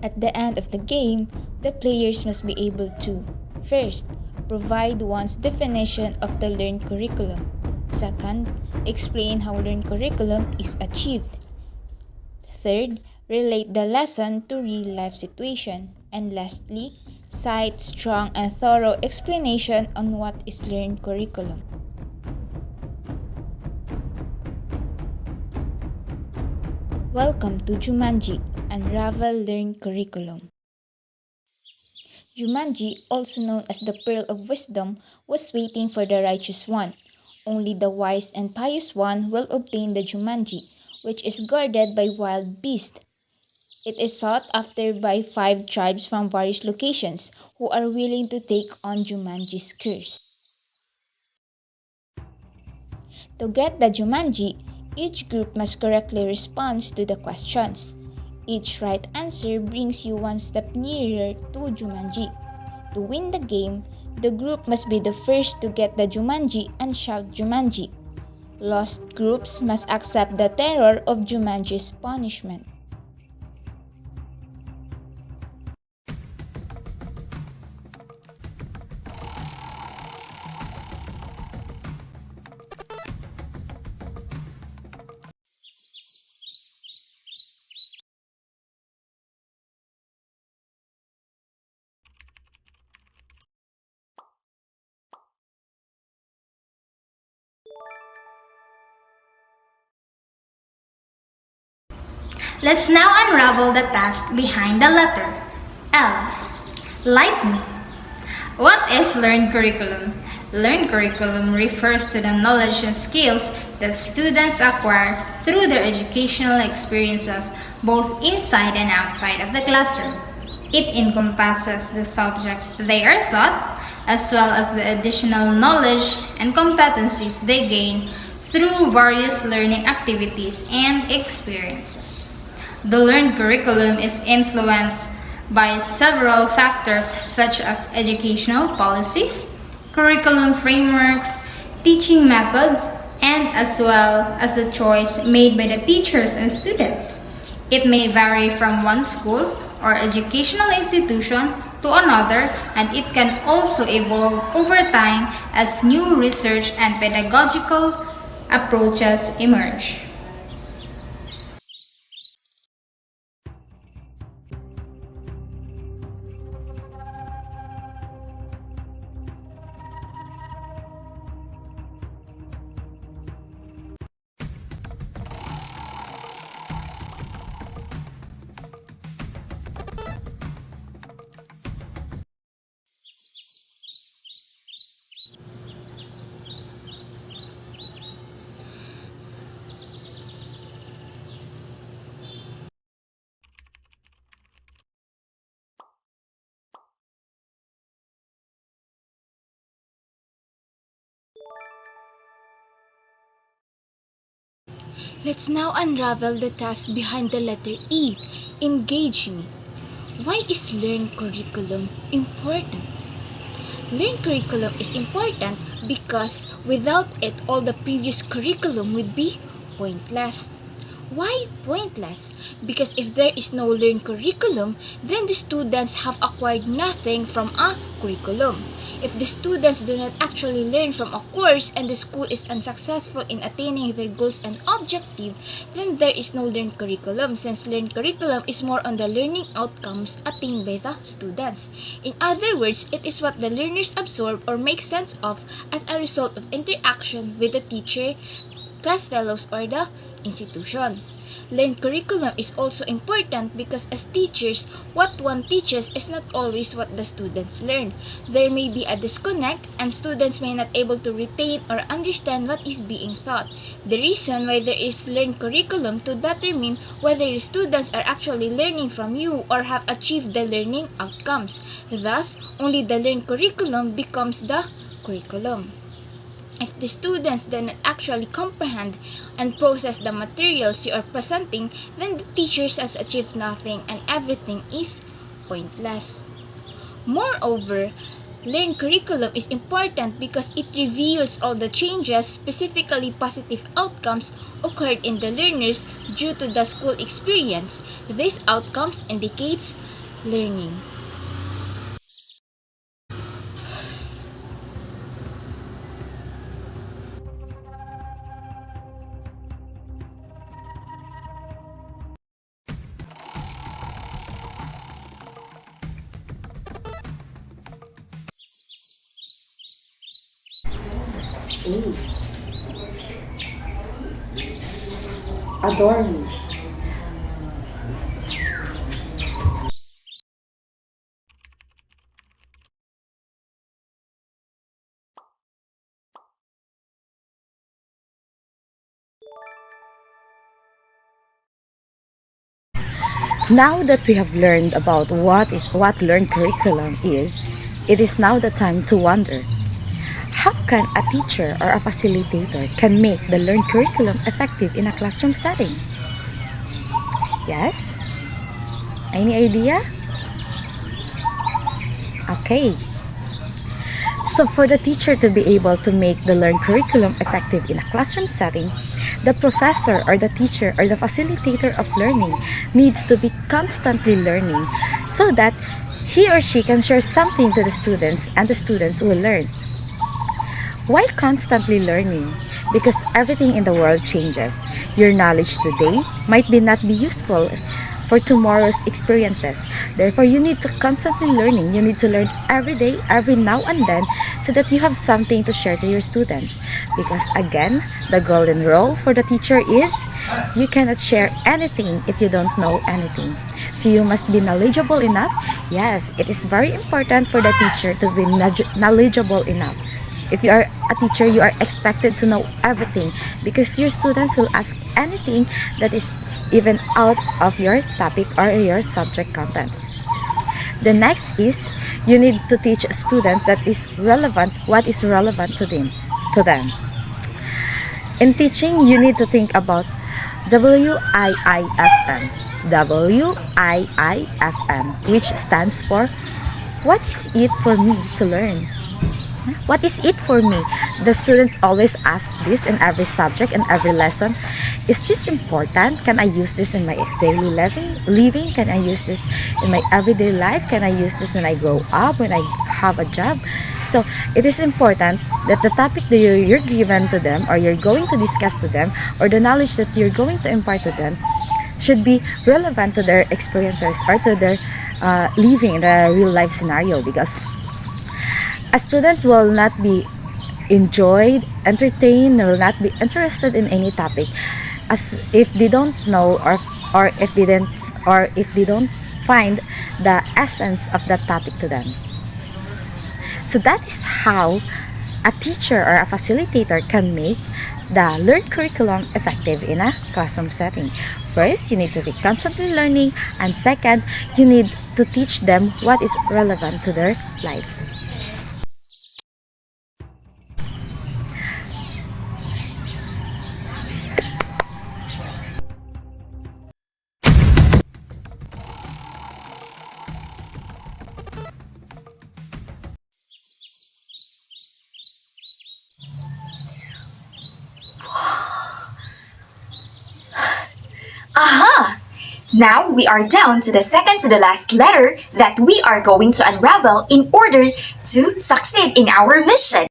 At the end of the game, the players must be able to first, provide one's definition of the learned curriculum. Second, explain how learned curriculum is achieved. Third, relate the lesson to real-life situation. And lastly, cite strong and thorough explanation on what is learned curriculum. Welcome to Jumanji, Unravel Learned Curriculum. Jumanji, also known as the Pearl of Wisdom, was waiting for the righteous one. Only the wise and pious one will obtain the Jumanji, which is guarded by wild beasts. It is sought after by 5 tribes from various locations who are willing to take on Jumanji's curse. To get the Jumanji, each group must correctly respond to the questions. Each right answer brings you one step nearer to Jumanji. To win the game, the group must be the first to get the Jumanji and shout Jumanji. Lost groups must accept the terror of Jumanji's punishment. Let's now unravel the task behind the letter L. Lightning. What is learned curriculum? Learned curriculum refers to the knowledge and skills that students acquire through their educational experiences both inside and outside of the classroom. It encompasses the subject they are taught as well as the additional knowledge and competencies they gain through various learning activities and experiences. The learned curriculum is influenced by several factors such as educational policies, curriculum frameworks, teaching methods, and as well as the choice made by the teachers and students. It may vary from one school or educational institution to another, and it can also evolve over time as new research and pedagogical approaches emerge. Let's now unravel the task behind the letter E. Engage me. Why is learned curriculum important? Learned curriculum is important because without it, all the previous curriculum would be pointless. Why pointless? Because if there is no learned curriculum, then the students have acquired nothing from a curriculum. If the students do not actually learn from a course and the school is unsuccessful in attaining their goals and objective, then there is no learned curriculum, since learned curriculum is more on the learning outcomes attained by the students. In other words, it is what the learners absorb or make sense of as a result of interaction with the teacher, class fellows, or the institution. Learned curriculum is also important because as teachers, what one teaches is not always what the students learn. There may be a disconnect and students may not able to retain or understand what is being taught. The reason why there is learned curriculum to determine whether the students are actually learning from you or have achieved the learning outcomes. Thus, only the learned curriculum becomes the curriculum. If the students do not actually comprehend and process the materials you are presenting, then the teachers has achieved nothing and everything is pointless. Moreover, Learned curriculum is important because it reveals all the changes, specifically positive outcomes, occurred in the learners due to the school experience. These outcomes indicates learning. Adore me. Now that we have learned about what learned curriculum is, it is now the time to wonder. How can a teacher or a facilitator can make the learned curriculum effective in a classroom setting? Yes? Any idea? Okay. So for the teacher to be able to make the learned curriculum effective in a classroom setting, the professor or the teacher or the facilitator of learning needs to be constantly learning so that he or she can share something to the students and the students will learn. Why constantly learning? Because everything in the world changes. Your knowledge today might not be useful for tomorrow's experiences. Therefore, you need to constantly learning. You need to learn every day, every now and then, so that you have something to share to your students. Because again, the golden rule for the teacher is you cannot share anything if you don't know anything. So you must be knowledgeable enough. Yes, it is very important for the teacher to be knowledgeable enough. If you are a teacher, you are expected to know everything because your students will ask anything that is even out of your topic or your subject content. The next is you need to teach students that is relevant, what is relevant to them. In teaching, you need to think about WIIFM. WIIFM, which stands for what is it for me to learn? What is it for me? The students always ask this in every subject and every lesson. Is this important? Can I use this in my daily living? Can I use this in my everyday life? Can I use this when I grow up, when I have a job? So it is important that the topic that you're given to them or you're going to discuss to them or the knowledge that you're going to impart to them should be relevant to their experiences or to their living in a real life scenario, because a student will not be enjoyed, entertained, will not be interested in any topic as if they don't know or if they don't find the essence of that topic to them. So that is how a teacher or a facilitator can make the learned curriculum effective in a classroom setting. First, you need to be constantly learning, and second, you need to teach them what is relevant to their life. Aha! Now we are down to the second to the last letter that we are going to unravel in order to succeed in our mission.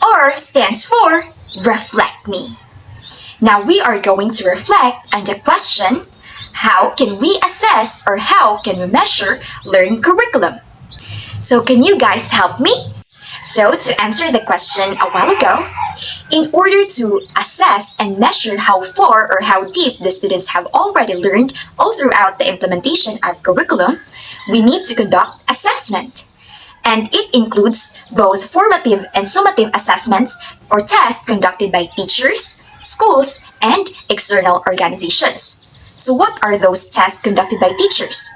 R stands for Reflect Me. Now we are going to reflect on the question, how can we assess or how can we measure learned curriculum? So can you guys help me? So to answer the question a while ago, in order to assess and measure how far or how deep the students have already learned all throughout the implementation of curriculum, we need to conduct assessment. And it includes both formative and summative assessments or tests conducted by teachers, schools, and external organizations. So what are those tests conducted by teachers?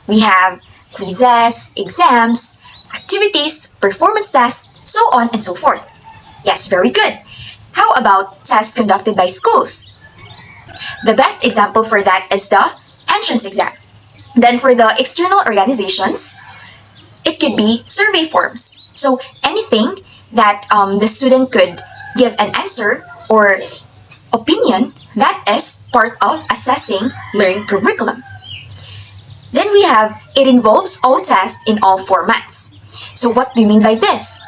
We have quizzes, exams, activities, performance tests, so on and so forth. Yes, very good. How about tests conducted by schools? The best example for that is the entrance exam. Then for the external organizations, it could be survey forms. So anything that the student could give an answer or opinion, that is part of assessing learning curriculum. Then we have, it involves all tests in all formats. So what do you mean by this?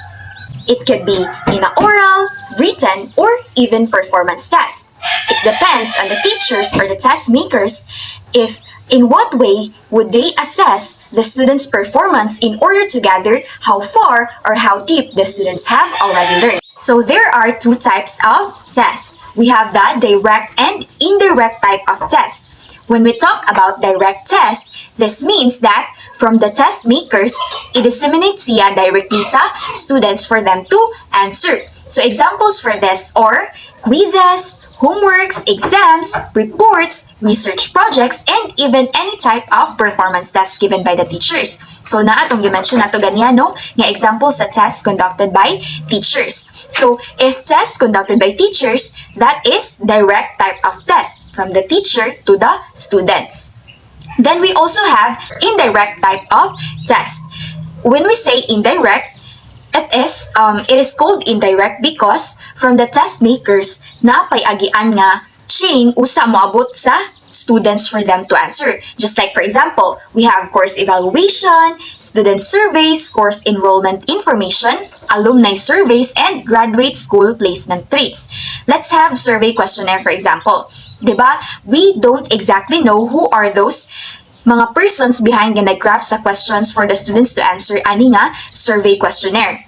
It could be in a oral, written, or even performance test. It depends on the teachers or the test makers if in what way would they assess the students' performance in order to gather how far or how deep the students have already learned. So there are two types of tests. We have the direct and indirect type of test. When we talk about direct test, this means that from the test makers, i-disseminate siya directly sa students for them to answer. So examples for this are quizzes, homeworks, exams, reports, research projects, and even any type of performance test given by the teachers. So na atong gi-mention nato ganiya no, nga examples sa tests conducted by teachers. So if test conducted by teachers, that is direct type of test from the teacher to the students. Then we also have indirect type of test. When we say indirect, it is called indirect because from the test makers na pay-agian nga chain usa moabot sa students for them to answer. Just like for example, we have course evaluation, student surveys, course enrollment information, alumni surveys, and graduate school placement traits. Let's have survey questionnaire for example. Diba? We don't exactly know who are those mga persons behind nga nag-craft sa questions for the students to answer ani nga survey questionnaire.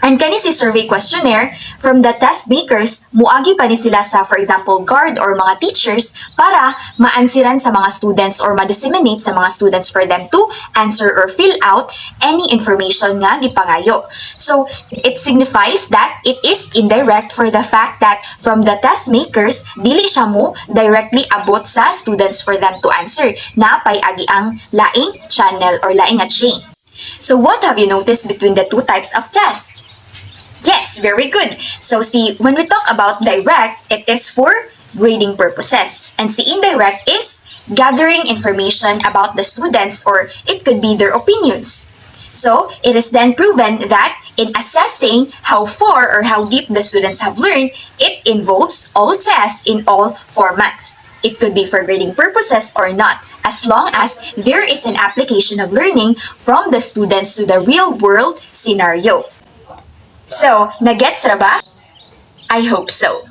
And kani si survey questionnaire, from the test makers, muagi pa ni sila sa, for example, guard or mga teachers para ma-ansiran sa mga students or ma-disseminate sa mga students for them to answer or fill out any information nga gipangayo. So, it signifies that it is indirect for the fact that from the test makers, dili siya mo directly abot sa students for them to answer na pay-agi ang laing channel or laing nga chain. So, what have you noticed between the two types of tests? Yes, very good. So see, when we talk about direct, it is for grading purposes. And see, indirect is gathering information about the students or it could be their opinions. So it is then proven that in assessing how far or how deep the students have learned, it involves all tests in all formats. It could be for grading purposes or not, as long as there is an application of learning from the students to the real world scenario. So, nagets ra ba? I hope so.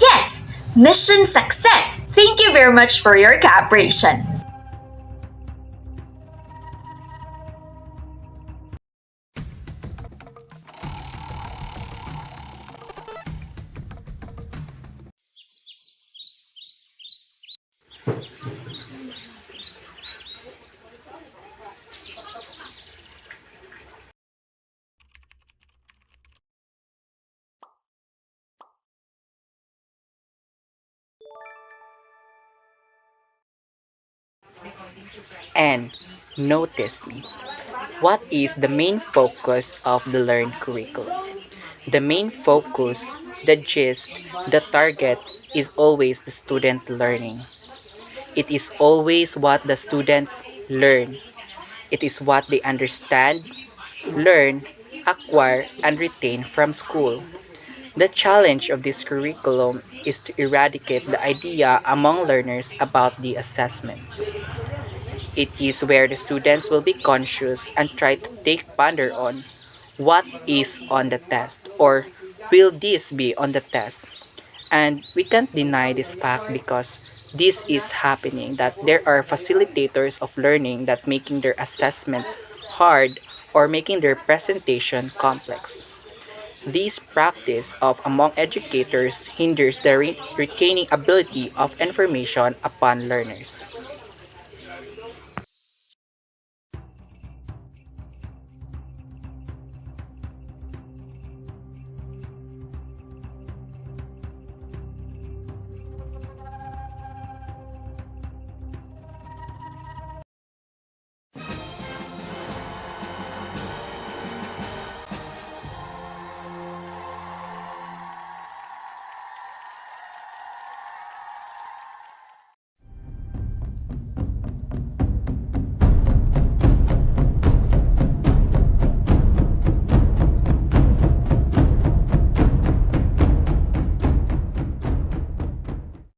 Yes! Mission success! Thank you very much for your cooperation. And notice me. What is the main focus of the learned curriculum? The main focus, the gist, the target is always the student learning. It is always what the students learn. It is what they understand, learn, acquire, and retain from school. The challenge of this curriculum is to eradicate the idea among learners about the assessments. It is where the students will be conscious and try to take ponder on what is on the test or will this be on the test. And we can't deny this fact because this is happening that there are facilitators of learning that making their assessments hard or making their presentation complex. This practice of among educators hinders the retaining ability of information upon learners.